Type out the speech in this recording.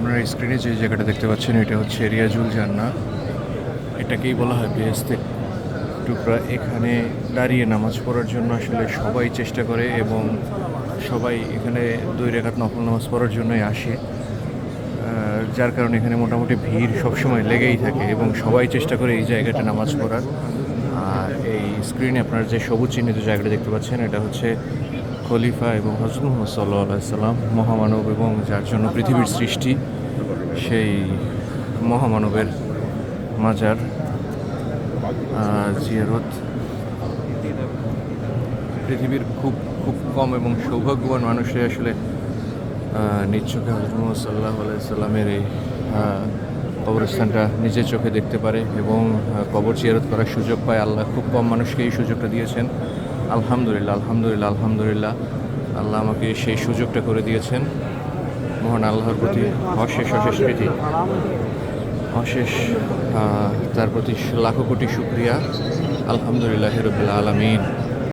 আপনারা স্ক্রিনে যে জায়গাটা দেখতে পাচ্ছেন এটা হচ্ছে রিয়াজুল জান্নাহ। এটাকেই বলা হয় বেহেশতের টুকরা। এখানে দাঁড়িয়ে নামাজ পড়ার জন্য আসলে সবাই চেষ্টা করে এবং সবাই এখানে 2 রাকাত নফল নামাজ পড়ার জন্যই আসে। যার কারণে এখানে মোটামুটি ভিড় সবসময় লেগেই থাকে এবং সবাই চেষ্টা করে এই জায়গাটা নামাজ পড়ার। আর এই স্ক্রিনে আপনারা যে সবুজ চিহ্নিত জায়গাটা দেখতে পাচ্ছেন এটা হচ্ছে খলিফা এবং হযরত মুহাম্মদ সাল্লাল্লাহু আলাইহি সাল্লাম, মহামানব এবং যার জন্য পৃথিবীর সৃষ্টি, সেই মহামানবের মাজার জিয়ারত। পৃথিবীর খুব খুব কম এবং সৌভাগ্যবান মানুষই আসলে নিজ চোখে হযরত মুহাম্মদ সাল্লাল্লাহু আলাইহি সাল্লামের এই কবরস্থানটা নিজের চোখে দেখতে পারে এবং কবর জিয়ারত করার সুযোগ পায়। আল্লাহ খুব কম মানুষকে এই সুযোগটা দিয়েছেন। আলহামদুলিল্লাহ, আলহামদুলিল্লাহ, আলহামদুলিল্লাহ, আল্লাহ আমাকে সেই সুযোগটা করে দিয়েছেন। মহান আল্লাহর প্রতি অশেষ অশেষ প্রীতি, অশেষ তার প্রতি লাখো কোটি শুকরিয়া। আলহামদুলিল্লাহ রাব্বিল আলামিন।